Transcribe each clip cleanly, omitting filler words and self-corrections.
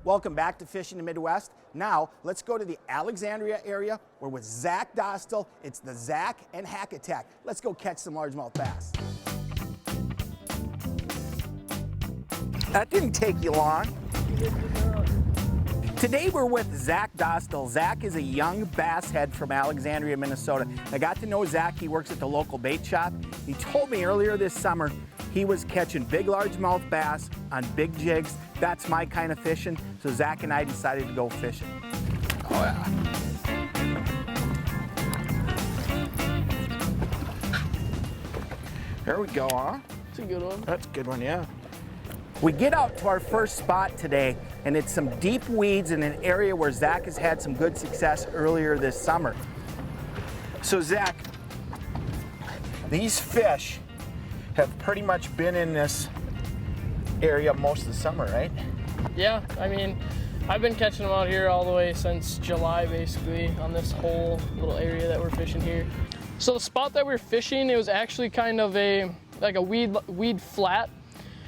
Welcome back to Fishing the Midwest. Now, let's go to the Alexandria area where with Zach Dostal, it's the Zach and Hack Attack. Let's go catch some largemouth bass. That didn't take you long. Today we're with Zach Dostal. Zach is a young bass head from Alexandria, Minnesota. I got to know Zach. He works at the local bait shop. He told me earlier this summer he was catching big largemouth bass on big jigs. That's my kind of fishing. So Zach and I decided to go fishing. Oh yeah. There we go, huh? That's a good one. That's a good one, yeah. We get out to our first spot today, and it's some deep weeds in an area where Zach has had some good success earlier this summer. So Zach, these fish have pretty much been in this area most of the summer, right? Yeah, I mean, I've been catching them out here all the way since July, basically, on this whole little area that we're fishing here. So the spot that we're fishing, it was actually kind of like a weed flat.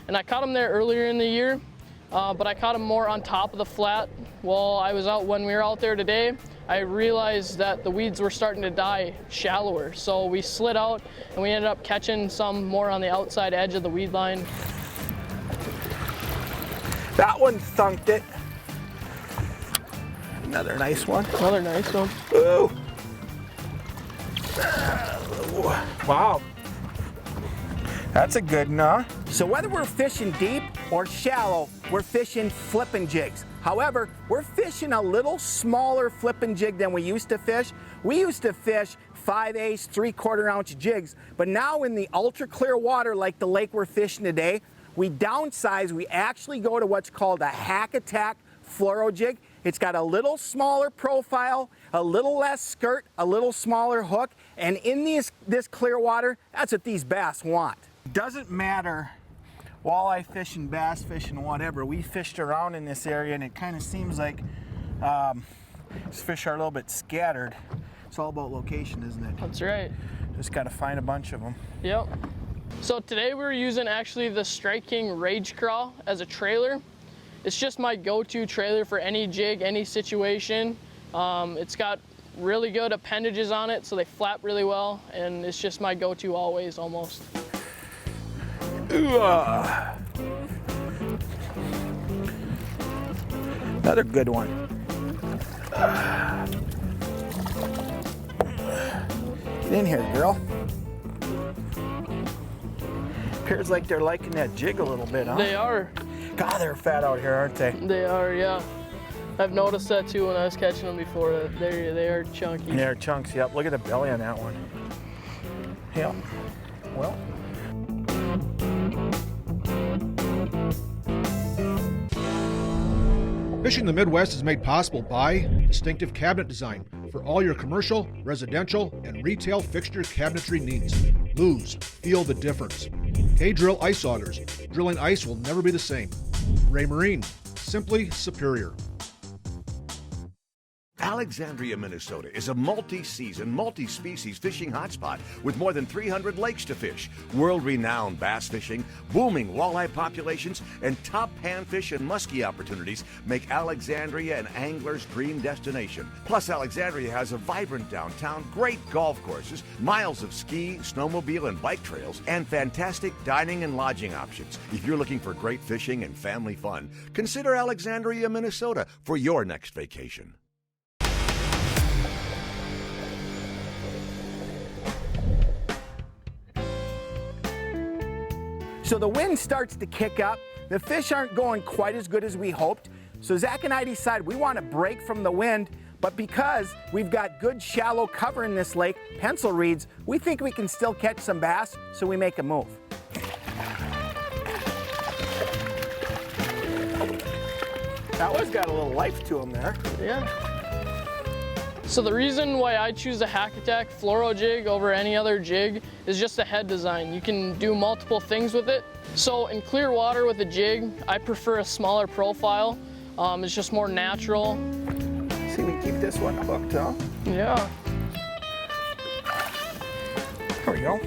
And I caught them there earlier in the year, but I caught them more on top of the flat. While I was out, when we were out there today, I realized that the weeds were starting to die shallower. So we slid out and we ended up catching some more on the outside edge of the weed line. That one thunked it. Another nice one. Another nice one. Ooh. Wow. That's a good one, huh? So whether we're fishing deep or shallow, we're fishing flipping jigs. However, we're fishing a little smaller flipping jig than we used to fish. We used to fish 5/8, 3/4 ounce jigs, but now in the ultra clear water like the lake we're fishing today, we downsize. We actually go to what's called a Hack Attack fluoro jig. It's got a little smaller profile, a little less skirt, a little smaller hook, and in this clear water, that's what these bass want. Doesn't matter walleye fishing, bass fishing, whatever. We fished around in this area and it kind of seems like these fish are a little bit scattered. It's all about location, isn't it? That's right. Just got to find a bunch of them. Yep. So today we're using actually the Strike King Rage Craw as a trailer. It's just my go-to trailer for any jig, any situation. It's got really good appendages on it, so they flap really well, and it's just my go-to always, almost. Another good one. Get in here, girl. Appears like they're liking that jig a little bit, huh? They are. God, they're fat out here, aren't they? They are, yeah. I've noticed that too when I was catching them before. That they are chunky. They're chunks, yep. Look at the belly on that one. Yep. Well. Fishing the Midwest is made possible by distinctive cabinet design for all your commercial, residential, and retail fixture cabinetry needs. Lose, feel the difference. K-Drill Ice Augers. Drilling ice will never be the same. Ray Marine, simply superior. Alexandria, Minnesota is a multi-season, multi-species fishing hotspot with more than 300 lakes to fish, world-renowned bass fishing, booming walleye populations, and top panfish and muskie opportunities make Alexandria an angler's dream destination. Plus, Alexandria has a vibrant downtown, great golf courses, miles of ski, snowmobile, and bike trails, and fantastic dining and lodging options. If you're looking for great fishing and family fun, consider Alexandria, Minnesota for your next vacation. So the wind starts to kick up. The fish aren't going quite as good as we hoped. So Zach and I decided we want to break from the wind, but because we've got good shallow cover in this lake, pencil reeds, we think we can still catch some bass, so we make a move. That one's got a little life to him there. Yeah. So the reason why I choose a Hack Attack fluoro jig over any other jig is just the head design. You can do multiple things with it. So in clear water with a jig, I prefer a smaller profile. It's just more natural. See, we keep this one hooked, huh? Yeah. There we go.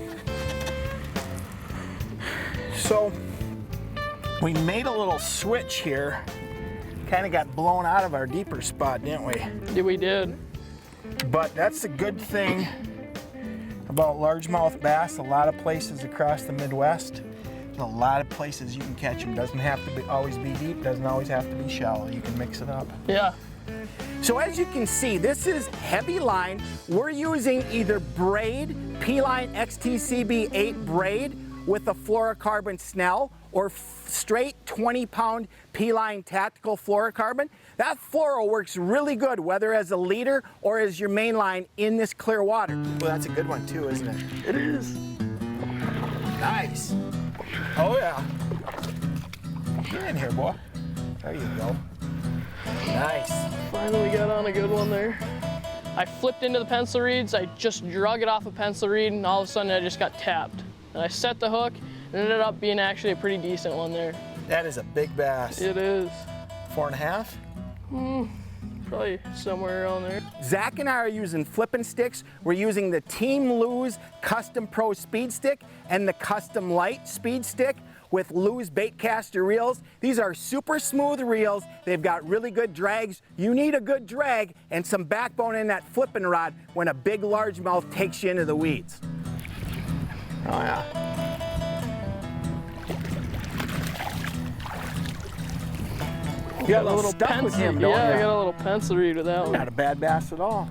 So we made a little switch here. kind of got blown out of our deeper spot, didn't we? Yeah, we did. But that's a good thing about largemouth bass. A lot of places across the Midwest, there's a lot of places you can catch them. Doesn't have to always be deep, doesn't always have to be shallow. You can mix it up. Yeah. So as you can see, this is heavy line. We're using either braid, P-Line XTCB8 braid with a fluorocarbon snell, or straight 20-pound P-Line tactical fluorocarbon. That fluoro works really good, whether as a leader or as your main line in this clear water. Well, that's a good one too, isn't it? It is. Nice. Oh yeah. Get in here, boy. There you go. Nice. Finally got on a good one there. I flipped into the pencil reeds, I just drug it off a pencil reed, and all of a sudden I just got tapped. And I set the hook, and it ended up being actually a pretty decent one there. That is a big bass. It is. 4.5? Probably somewhere around there. Zach and I are using flipping sticks. We're using the Team Lew's Custom Pro Speed Stick and the Custom Light Speed Stick with Lew's Baitcaster reels. These are super smooth reels. They've got really good drags. You need a good drag and some backbone in that flipping rod when a big largemouth takes you into the weeds. Oh yeah. You got a little stuck with him, don't you? Yeah, I got a little pencil reed with that one. Not a bad bass at all.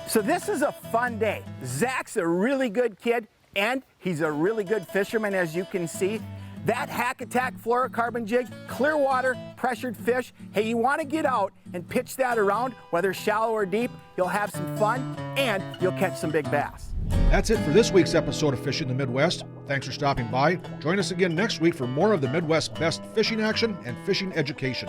So this is a fun day. Zach's a really good kid, and he's a really good fisherman, as you can see. That Hack Attack fluorocarbon jig, clear water, pressured fish. Hey, you want to get out and pitch that around, whether shallow or deep, you'll have some fun, and you'll catch some big bass. That's it for this week's episode of Fishing the Midwest. Thanks for stopping by. Join us again next week for more of the Midwest's best fishing action and fishing education.